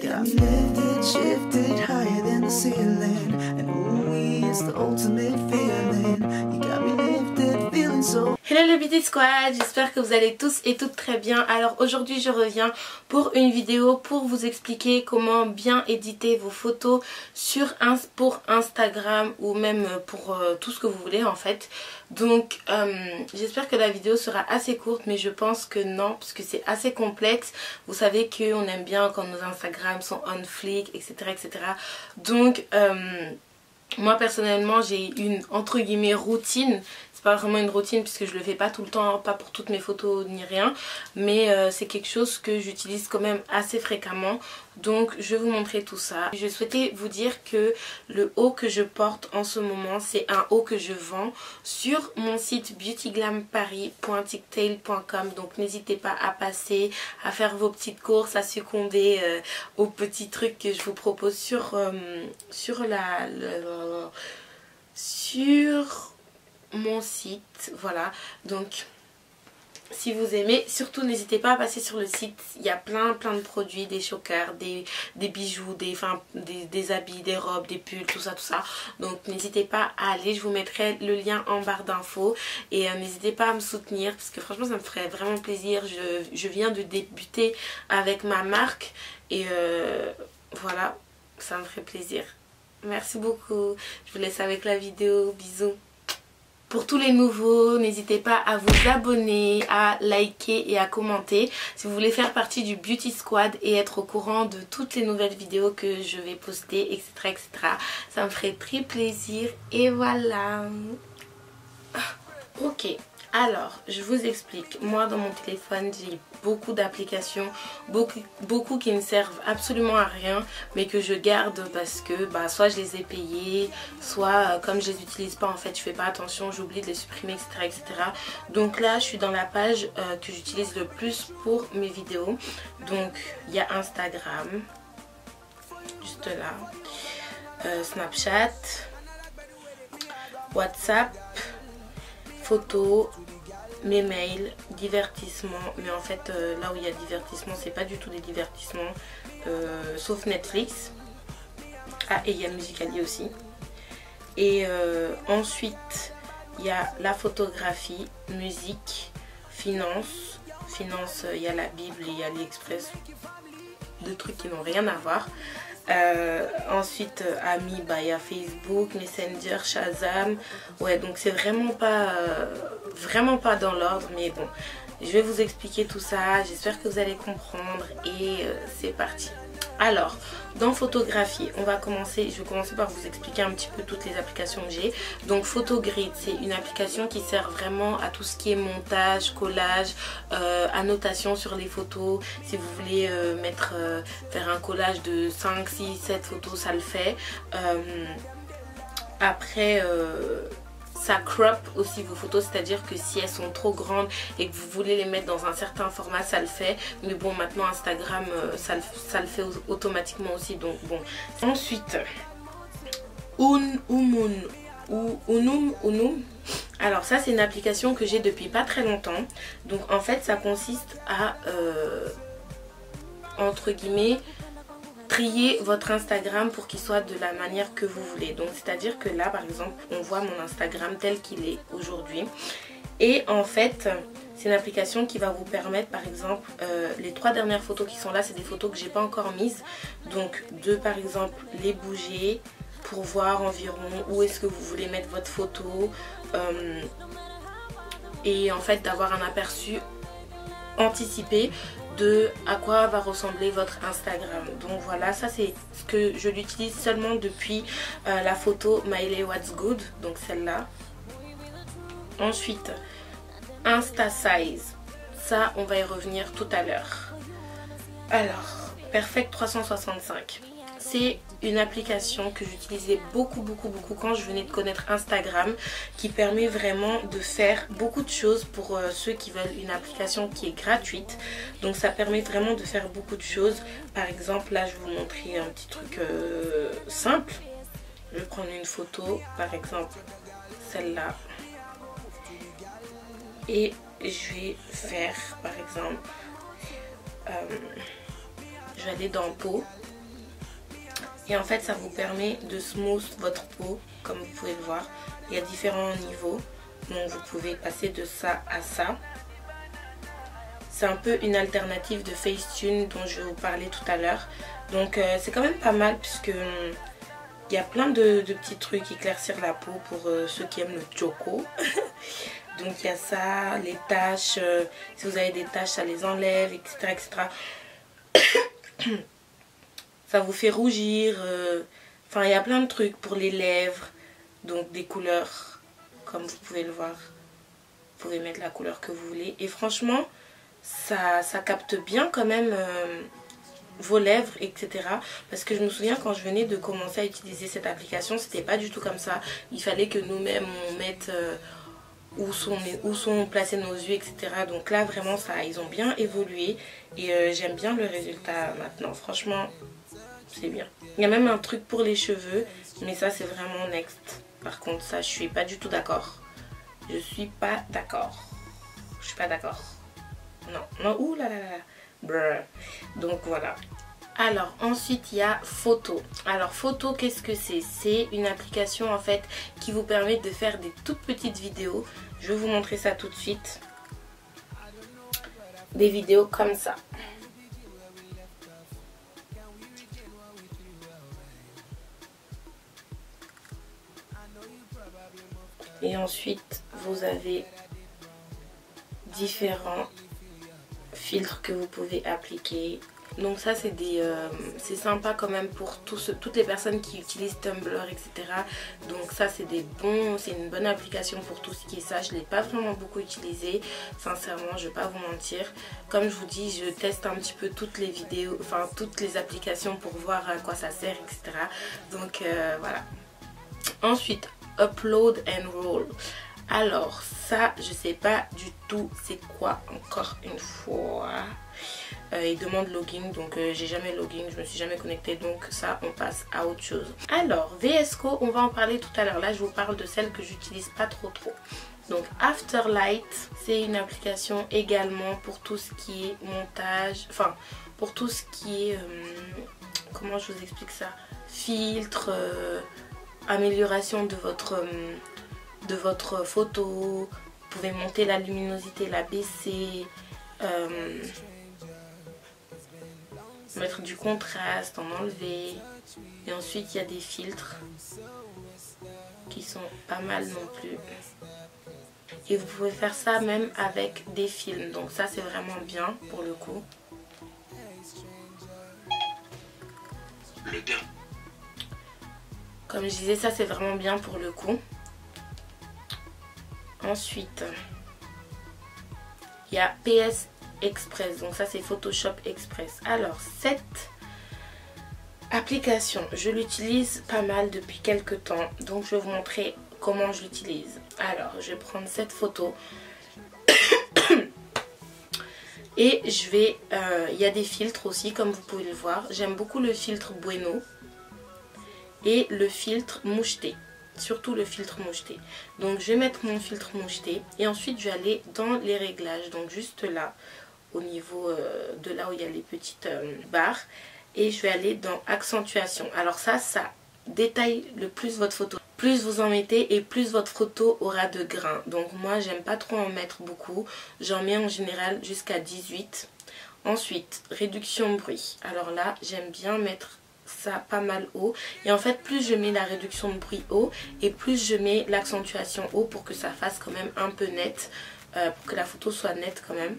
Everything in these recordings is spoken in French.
Got me lifted, shifted higher than the ceiling. And ooh, it's the ultimate feeling. You got me lifted, feeling so. Hello le Beauty Squad, j'espère que vous allez tous et toutes très bien. Alors aujourd'hui je reviens pour une vidéo pour vous expliquer comment bien éditer vos photos pour Instagram ou même pour tout ce que vous voulez en fait. Donc j'espère que la vidéo sera assez courte, mais je pense que non, parce que c'est assez complexe. Vous savez qu'on aime bien quand nos Instagram sont on fleek, etc. etc. Donc moi personnellement j'ai une entre guillemets routine. C'est pas vraiment une routine puisque je le fais pas tout le temps, pas pour toutes mes photos ni rien, mais c'est quelque chose que j'utilise quand même assez fréquemment. Donc je vais vous montrer tout ça. Je souhaitais vous dire que le haut que je porte en ce moment, c'est un haut que je vends sur mon site beautyglamparis.tictail.com. Donc n'hésitez pas à passer, à faire vos petites courses, à succomber aux petits trucs que je vous propose sur mon site. Voilà, donc si vous aimez, surtout n'hésitez pas à passer sur le site. Il y a plein de produits, des chokers, des bijoux, des habits, des robes, des pulls, tout ça. Donc n'hésitez pas à aller, je vous mettrai le lien en barre d'infos. Et n'hésitez pas à me soutenir parce que franchement ça me ferait vraiment plaisir. Je viens de débuter avec ma marque et voilà, ça me ferait plaisir. Merci beaucoup, je vous laisse avec la vidéo, bisous. Pour tous les nouveaux, n'hésitez pas à vous abonner, à liker et à commenter si vous voulez faire partie du Beauty Squad et être au courant de toutes les nouvelles vidéos que je vais poster, etc. etc. Ça me ferait très plaisir et voilà. Ok, alors je vous explique. Moi dans mon téléphone j'ai beaucoup d'applications, beaucoup qui ne servent absolument à rien, mais que je garde parce que soit je les ai payées, soit comme je les utilise pas en fait, je fais pas attention, j'oublie de les supprimer, etc. etc. Donc là je suis dans la page que j'utilise le plus pour mes vidéos. Donc il y a Instagram, juste là, Snapchat, WhatsApp, photos, mes mails, divertissement, mais en fait là où il y a divertissement c'est pas du tout des divertissements sauf Netflix. Ah, et il y a Musical.ly aussi. Et ensuite il y a la photographie, musique, finance, il y a la Bible et il y a l'Express, deux trucs qui n'ont rien à voir. Ensuite amis, il y a Facebook, Messenger, Shazam. Ouais, donc c'est vraiment pas dans l'ordre, mais bon, je vais vous expliquer tout ça, j'espère que vous allez comprendre et c'est parti. Alors dans photographie, je vais commencer par vous expliquer un petit peu toutes les applications que j'ai. Donc Photogrid, c'est une application qui sert vraiment à tout ce qui est montage, collage, annotation sur les photos. Si vous voulez faire un collage de 5, 6, 7 photos, ça le fait. Après ça crop aussi vos photos, c'est-à-dire que si elles sont trop grandes et que vous voulez les mettre dans un certain format, ça le fait. Mais bon, maintenant Instagram ça le fait automatiquement aussi, donc bon. Ensuite Unum. Alors ça c'est une application que j'ai depuis pas très longtemps. Donc en fait ça consiste à entre guillemets trier votre Instagram pour qu'il soit de la manière que vous voulez. Donc c'est à dire que là par exemple on voit mon Instagram tel qu'il est aujourd'hui. Et en fait c'est une application qui va vous permettre par exemple les 3 dernières photos qui sont là, c'est des photos que j'ai pas encore mises. Donc de par exemple les bouger pour voir environ où est-ce que vous voulez mettre votre photo. Et en fait d'avoir un aperçu anticipé de à quoi va ressembler votre Instagram. Donc voilà, ça c'est ce que je l'utilise seulement depuis la photo Miley What's Good, donc celle-là. Ensuite Insta Size, ça on va y revenir tout à l'heure. Alors Perfect 365, c'est une application que j'utilisais beaucoup quand je venais de connaître Instagram, qui permet vraiment de faire beaucoup de choses pour ceux qui veulent une application qui est gratuite. Donc ça permet vraiment de faire beaucoup de choses. Par exemple là je vais vous montrer un petit truc simple. Je vais prendre une photo, par exemple celle-là, et je vais faire par exemple je vais aller dans peau Et en fait ça vous permet de smooth votre peau, comme vous pouvez le voir. Il y a différents niveaux, donc vous pouvez passer de ça à ça. C'est un peu une alternative de Facetune dont je vais vous parler tout à l'heure. Donc c'est quand même pas mal puisque il y a plein de petits trucs éclaircir la peau pour ceux qui aiment le choco. Donc il y a ça, les taches, si vous avez des taches ça les enlève, etc. etc. Ça vous fait rougir, enfin il y a plein de trucs pour les lèvres, donc des couleurs comme vous pouvez le voir. Vous pouvez mettre la couleur que vous voulez et franchement ça capte bien quand même vos lèvres, etc. Parce que je me souviens quand je venais de commencer à utiliser cette application, c'était pas du tout comme ça. Il fallait que nous-mêmes on mette où sont placés nos yeux, etc. Donc là vraiment ça, ils ont bien évolué et j'aime bien le résultat maintenant. Franchement c'est bien. Il y a même un truc pour les cheveux, mais ça c'est vraiment next. Par contre ça je suis pas du tout d'accord. Je suis pas d'accord. Je suis pas d'accord. Non, ouh là là là. Brr. Donc voilà. Alors ensuite il y a Photo. Alors Photo, qu'est-ce que c'est? C'est une application en fait qui vous permet de faire des toutes petites vidéos. Je vais vous montrer ça tout de suite. Des vidéos comme ça. Et ensuite vous avez différents filtres que vous pouvez appliquer. Donc ça c'est sympa quand même pour toutes les personnes qui utilisent Tumblr, etc. Donc ça c'est une bonne application pour tout ce qui est ça. Je ne l'ai pas vraiment beaucoup utilisé, sincèrement je vais pas vous mentir. Comme je vous dis, je teste un petit peu toutes les vidéos, enfin toutes les applications pour voir à quoi ça sert, etc. Donc voilà. Ensuite, Upload and Roll. Alors ça je sais pas du tout c'est quoi encore une fois. Il demande login, donc j'ai jamais login, je me suis jamais connectée, donc ça on passe à autre chose. Alors VS Code, on va en parler tout à l'heure. Là je vous parle de celle que j'utilise pas trop. Donc Afterlight, c'est une application également pour tout ce qui est montage, enfin pour tout ce qui est comment je vous explique ça, filtre, amélioration de votre photo. Vous pouvez monter la luminosité, la baisser, mettre du contraste, en enlever. Et ensuite il y a des filtres qui sont pas mal non plus. Et vous pouvez faire ça même avec des films. Donc ça c'est vraiment bien pour le coup. Comme je disais, ça c'est vraiment bien pour le coup. Ensuite, il y a PS Express. Donc ça c'est Photoshop Express. Alors cette application, je l'utilise pas mal depuis quelques temps. Donc je vais vous montrer comment je l'utilise. Alors je vais prendre cette photo. Et je vais... il y a des filtres aussi comme vous pouvez le voir. J'aime beaucoup le filtre Bueno. Et le filtre moucheté. Surtout le filtre moucheté. Donc je vais mettre mon filtre moucheté. Et ensuite je vais aller dans les réglages. Donc juste là. Au niveau de là où il y a les petites barres. Et je vais aller dans accentuation. Alors ça détaille le plus votre photo. Plus vous en mettez et plus votre photo aura de grains. Donc moi j'aime pas trop en mettre beaucoup. J'en mets en général jusqu'à 18. Ensuite réduction bruit. Alors là j'aime bien mettre ça pas mal haut. Et en fait plus je mets la réduction de bruit haut et plus je mets l'accentuation haut pour que ça fasse quand même un peu net. Pour que la photo soit nette quand même.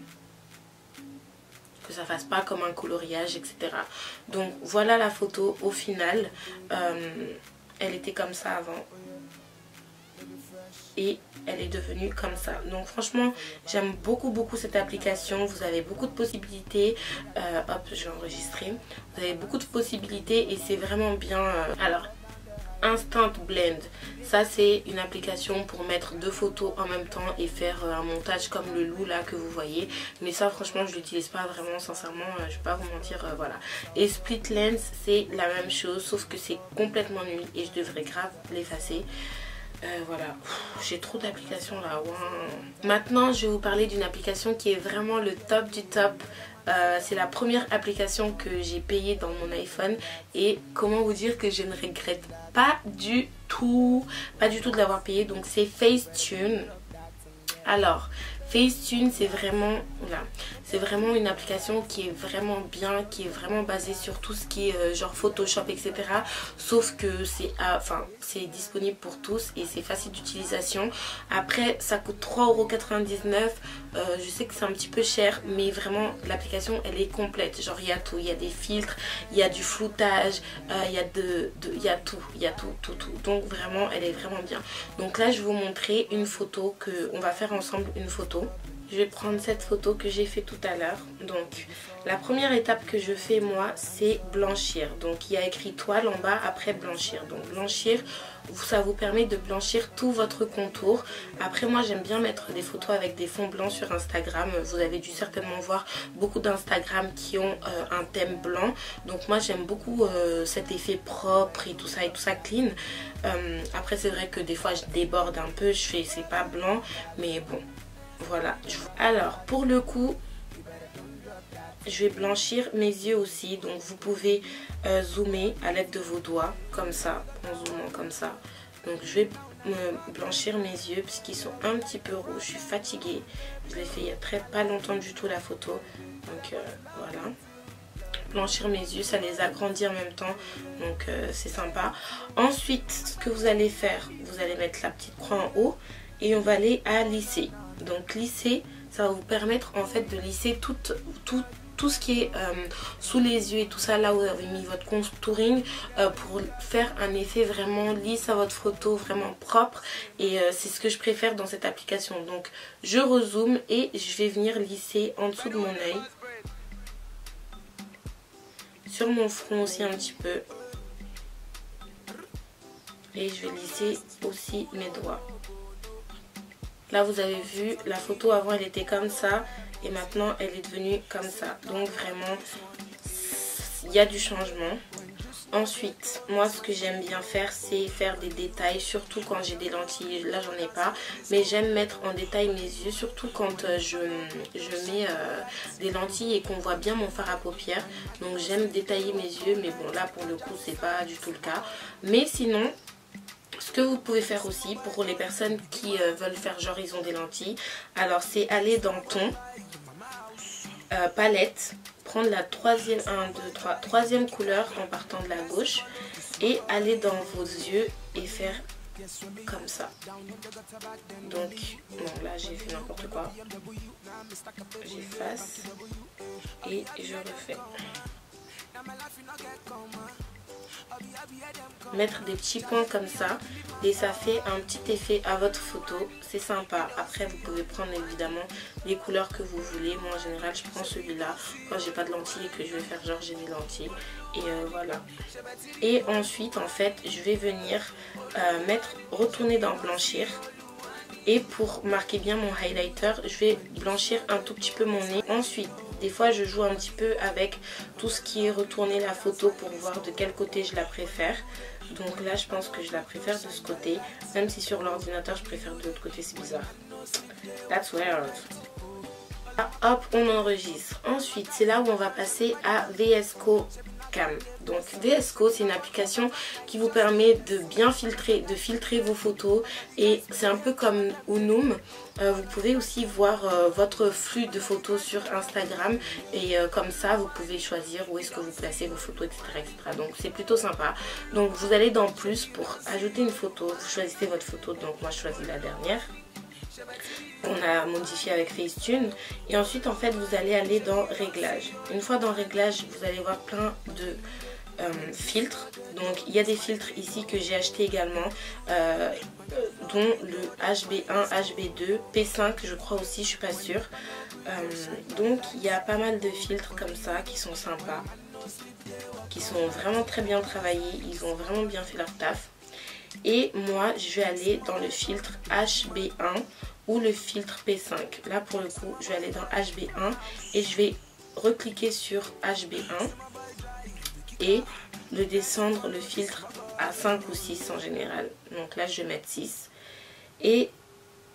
Que ça fasse pas comme un coloriage, etc. Donc voilà la photo au final. Elle était comme ça avant. Et elle est devenue comme ça. Donc franchement j'aime beaucoup cette application. Vous avez beaucoup de possibilités. Hop, je vais enregistrer. Vous avez beaucoup de possibilités et c'est vraiment bien. Alors Instant Blend, ça c'est une application pour mettre deux photos en même temps et faire un montage comme le loup là que vous voyez. Mais ça franchement je l'utilise pas vraiment, sincèrement, je vais pas vous mentir, voilà. Et Split Lens c'est la même chose sauf que c'est complètement nul et je devrais grave l'effacer. Voilà, j'ai trop d'applications là. Wow. Maintenant je vais vous parler d'une application qui est vraiment le top du top C'est la première application que j'ai payée dans mon iPhone. Et comment vous dire que je ne regrette pas du tout de l'avoir payée. Donc c'est Facetune. Alors Facetune, c'est vraiment une application qui est vraiment bien, qui est vraiment basée sur tout ce qui est genre Photoshop, etc. Sauf que c'est disponible pour tous et c'est facile d'utilisation. Après, ça coûte 3,99 €. Je sais que c'est un petit peu cher, mais vraiment l'application elle est complète. Genre il y a tout, il y a des filtres, il y a du floutage, il y a tout. Donc vraiment, elle est vraiment bien. Donc là, je vais vous montrer une photo on va faire ensemble une photo. Je vais prendre cette photo que j'ai fait tout à l'heure. Donc la première étape que je fais moi, c'est blanchir. Donc il y a écrit toile en bas, après blanchir. Donc blanchir, ça vous permet de blanchir tout votre contour. Après moi j'aime bien mettre des photos avec des fonds blancs sur Instagram. Vous avez dû certainement voir beaucoup d'Instagram qui ont un thème blanc. Donc moi j'aime beaucoup cet effet propre et tout ça clean. Après c'est vrai que des fois je déborde un peu, c'est pas blanc, mais bon. Voilà. Alors pour le coup, je vais blanchir mes yeux aussi. Donc vous pouvez zoomer à l'aide de vos doigts comme ça, en zoomant comme ça. Donc je vais blanchir mes yeux puisqu'ils sont un petit peu rouges. Je suis fatiguée. Je l'ai fait il y a pas longtemps du tout la photo. Donc voilà. Blanchir mes yeux, ça les agrandit en même temps. Donc c'est sympa. Ensuite, ce que vous allez faire, vous allez mettre la petite croix en haut et on va aller à lisser. Donc lisser, ça va vous permettre en fait de lisser tout ce qui est sous les yeux et tout ça, là où vous avez mis votre contouring, pour faire un effet vraiment lisse à votre photo, vraiment propre. Et c'est ce que je préfère dans cette application. Donc je rezoome et je vais venir lisser en dessous de mon œil, sur mon front aussi un petit peu, et je vais lisser aussi mes doigts. Là vous avez vu, la photo avant elle était comme ça et maintenant elle est devenue comme ça. Donc vraiment il y a du changement. Ensuite, moi ce que j'aime bien faire, c'est faire des détails, surtout quand j'ai des lentilles. Là j'en ai pas, mais j'aime mettre en détail mes yeux, surtout quand je mets des lentilles et qu'on voit bien mon fard à paupières. Donc j'aime détailler mes yeux, mais bon là pour le coup c'est pas du tout le cas. Mais sinon, ce que vous pouvez faire aussi pour les personnes qui veulent faire genre ils ont des lentilles, alors c'est aller dans ton palette, prendre la troisième couleur en partant de la gauche et aller dans vos yeux et faire comme ça. Donc bon, là j'ai fait n'importe quoi, j'efface et je refais. Mettre des petits points comme ça et ça fait un petit effet à votre photo, c'est sympa. Après vous pouvez prendre évidemment les couleurs que vous voulez. Moi en général je prends celui-là quand j'ai pas de lentilles et que je vais faire genre j'ai des lentilles, et voilà. Et ensuite en fait je vais venir retourner dans blanchir, et pour marquer bien mon highlighter je vais blanchir un tout petit peu mon nez. Ensuite des fois je joue un petit peu avec tout ce qui est retourner la photo pour voir de quel côté je la préfère. Donc là je pense que je la préfère de ce côté, même si sur l'ordinateur je préfère de l'autre côté, c'est bizarre. That's weird. Là, hop, on enregistre. Ensuite c'est là où on va passer à VS Code Cam. Donc VS Code, c'est une application qui vous permet de bien filtrer vos photos, et c'est un peu comme Unum. Vous pouvez aussi voir votre flux de photos sur Instagram, et comme ça vous pouvez choisir où est-ce que vous placez vos photos, etc. Donc c'est plutôt sympa. Donc vous allez dans plus pour ajouter une photo, vous choisissez votre photo. Donc moi je choisis la dernière. On a modifié avec Facetune, et ensuite en fait vous allez aller dans réglages. Une fois dans réglages, vous allez voir plein de filtres. Donc il y a des filtres ici que j'ai acheté également, dont le HB1, HB2, P5 je crois aussi, je suis pas sûre. Donc il y a pas mal de filtres comme ça qui sont sympas, qui sont vraiment très bien travaillés, ils ont vraiment bien fait leur taf. Et moi je vais aller dans le filtre HB1 ou le filtre P5. Là pour le coup je vais aller dans HB1 et je vais recliquer sur HB1 et de descendre le filtre à 5 ou 6 en général. Donc là je vais mettre 6. Et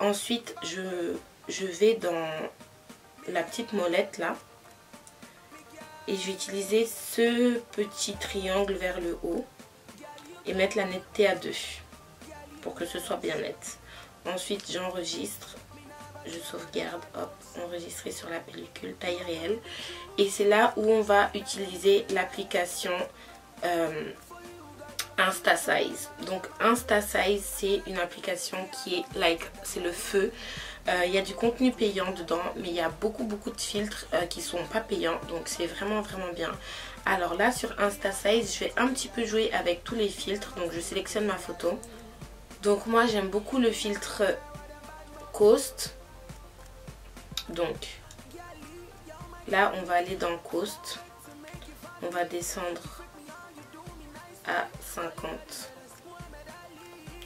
ensuite je vais dans la petite molette là Et je vais utiliser ce petit triangle vers le haut et mettre la netteté à 2 pour que ce soit bien net. Ensuite j'enregistre, je sauvegarde, hop, enregistrer sur la pellicule taille réelle. Et c'est là où on va utiliser l'application InstaSize. Donc InstaSize, c'est une application qui est c'est le feu. Il y a du contenu payant dedans, mais il y a beaucoup de filtres qui sont pas payants, donc c'est vraiment bien. Alors là sur InstaSize, je vais un petit peu jouer avec tous les filtres, donc je sélectionne ma photo. Donc moi j'aime beaucoup le filtre Coast. Donc là on va aller dans Coast, on va descendre à 50.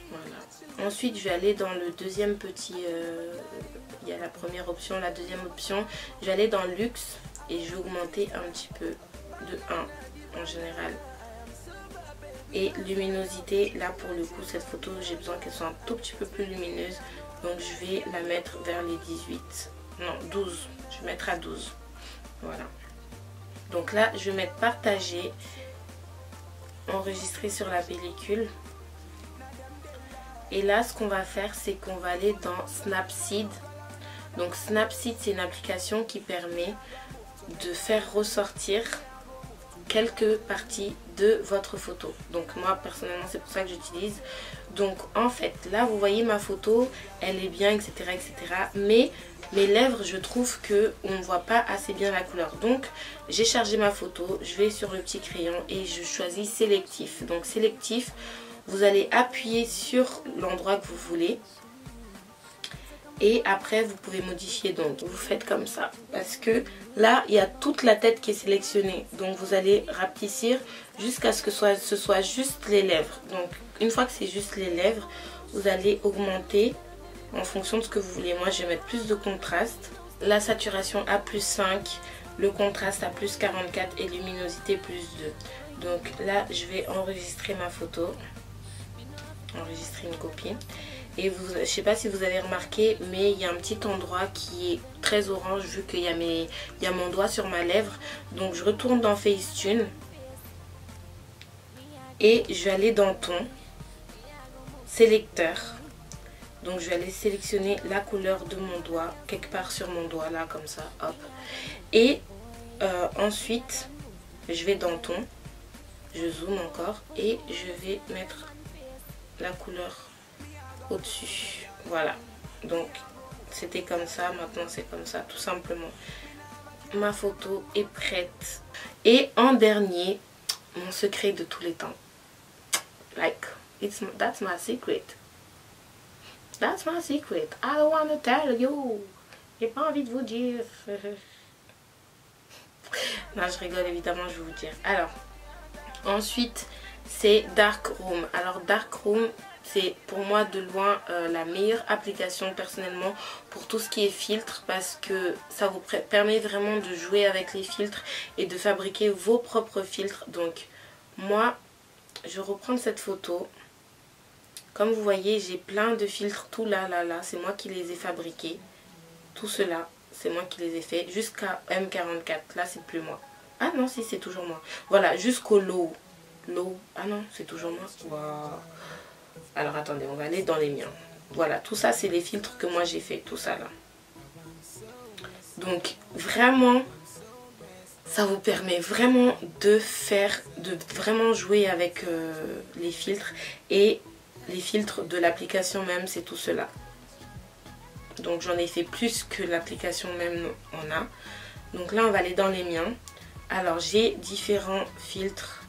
Voilà. Ensuite je vais aller dans le deuxième petit, il y a la première option, la deuxième option, je vais aller dans Luxe et je vais augmenter un petit peu de 1 en général. Et luminosité, là pour le coup cette photo j'ai besoin qu'elle soit un tout petit peu plus lumineuse, donc je vais la mettre vers les 18, non 12, je vais mettre à 12. Voilà. Donc là je vais mettre partager, enregistrer sur la pellicule. Et là ce qu'on va faire, c'est qu'on va aller dans Snapseed. Donc Snapseed, c'est une application qui permet de faire ressortir quelques parties de votre photo. Donc moi personnellement c'est pour ça que j'utilise. Donc en fait là vous voyez ma photo, elle est bien, etc. Mais mes lèvres, je trouve que on ne voit pas assez bien la couleur. Donc j'ai chargé ma photo, je vais sur le petit crayon et je choisis sélectif. Donc sélectif, vous allez appuyer sur l'endroit que vous voulez. Et après vous pouvez modifier, donc vous faites comme ça. Parce que là il y a toute la tête qui est sélectionnée. Donc vous allez rapetissir jusqu'à ce que ce soit juste les lèvres. Donc une fois que c'est juste les lèvres, vous allez augmenter en fonction de ce que vous voulez. Moi je vais mettre plus de contraste. La saturation à plus 5, le contraste à plus 44 et luminosité plus 2. Donc là je vais enregistrer ma photo. Enregistrer une copie. Et je ne sais pas si vous avez remarqué, mais il y a un petit endroit qui est très orange vu qu'il y a mon doigt sur ma lèvre. Donc je retourne dans Facetune et je vais aller dans ton sélecteur. Donc je vais aller sélectionner la couleur de mon doigt quelque part sur mon doigt là comme ça, hop. Et ensuite je vais dans ton, je zoome encore et je vais mettre la couleur au-dessus. Voilà, donc c'était comme ça, maintenant c'est comme ça tout simplement. Ma photo est prête. Et en dernier, mon secret de tous les temps, that's my secret, that's my secret, I don't want to tell you, j'ai pas envie de vous dire. Non je rigole, évidemment je vais vous dire. Alors ensuite c'est Darkroom. Alors Darkroom, c'est pour moi de loin la meilleure application personnellement pour tout ce qui est filtre, parce que ça vous permet vraiment de jouer avec les filtres et de fabriquer vos propres filtres. Donc moi je vais reprendre cette photo. Comme vous voyez, j'ai plein de filtres, tout là, c'est moi qui les ai fabriqués. Tout cela, c'est moi qui les ai fait jusqu'à M44. Là c'est plus moi. Ah non, si, c'est toujours moi. Voilà, jusqu'au low. Ah non, c'est toujours moi. Wow. Alors attendez, on va aller dans les miens. Voilà, tout ça c'est les filtres que moi j'ai fait, tout ça là. Donc vraiment, ça vous permet vraiment de vraiment jouer avec les filtres. Et les filtres de l'application même, c'est tout cela. Donc j'en ai fait plus que l'application même en a. Donc là on va aller dans les miens. Alors j'ai différents filtres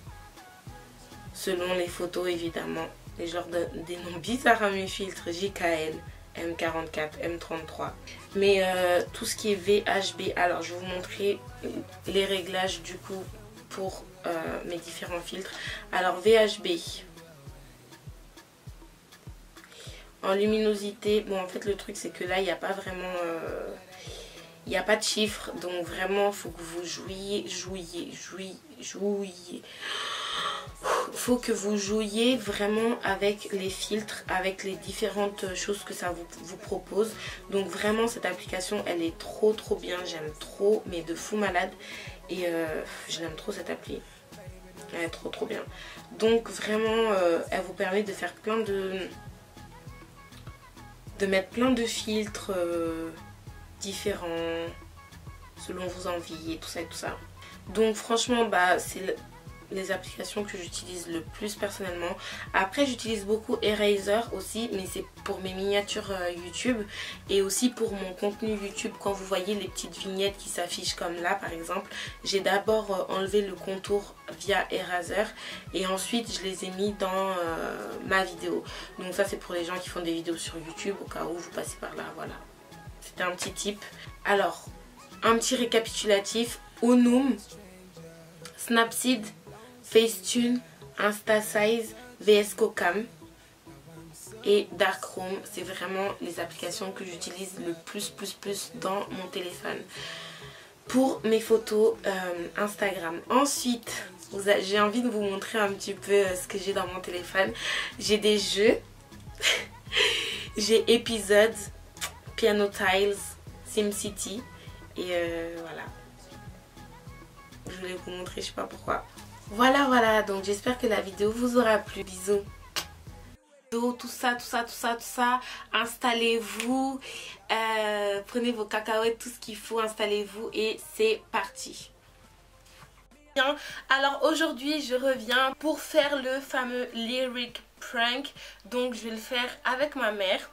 selon les photos évidemment. Des noms bizarres à mes filtres. JKL, M44, M33. Mais tout ce qui est VHB, alors je vais vous montrer les réglages du coup pour mes différents filtres. Alors VHB, en luminosité, bon en fait le truc c'est que là il n'y a pas vraiment... il n'y a pas de chiffres, donc vraiment il faut que vous jouiez. Faut que vous jouiez vraiment avec les filtres, avec les différentes choses que ça vous propose. Donc vraiment cette application elle est trop bien, j'aime trop, mais de fou malade. Et je l'aime trop cette appli. Elle est trop bien. Donc vraiment elle vous permet de faire plein de mettre plein de filtres différents selon vos envies et tout ça et tout ça. Donc franchement bah c'est les applications que j'utilise le plus personnellement. Après j'utilise beaucoup Eraser aussi, mais c'est pour mes miniatures YouTube et aussi pour mon contenu YouTube. Quand vous voyez les petites vignettes qui s'affichent comme là par exemple, j'ai d'abord enlevé le contour via Eraser et ensuite je les ai mis dans ma vidéo. Donc ça c'est pour les gens qui font des vidéos sur YouTube au cas où vous passez par là, voilà. C'était un petit tip. Alors, un petit récapitulatif. Onum, Snapseed, Facetune, Instasize, VS Cocam et Darkroom. C'est vraiment les applications que j'utilise le plus dans mon téléphone pour mes photos Instagram. Ensuite, j'ai envie de vous montrer un petit peu ce que j'ai dans mon téléphone. J'ai des jeux, j'ai Episodes, Piano Tiles, SimCity et voilà. Je voulais vous montrer, je sais pas pourquoi. Voilà, donc j'espère que la vidéo vous aura plu. Bisous. Tout ça. Installez-vous, prenez vos cacahuètes, tout ce qu'il faut, installez-vous et c'est parti. Alors aujourd'hui je reviens pour faire le fameux lyric prank. Donc je vais le faire avec ma mère.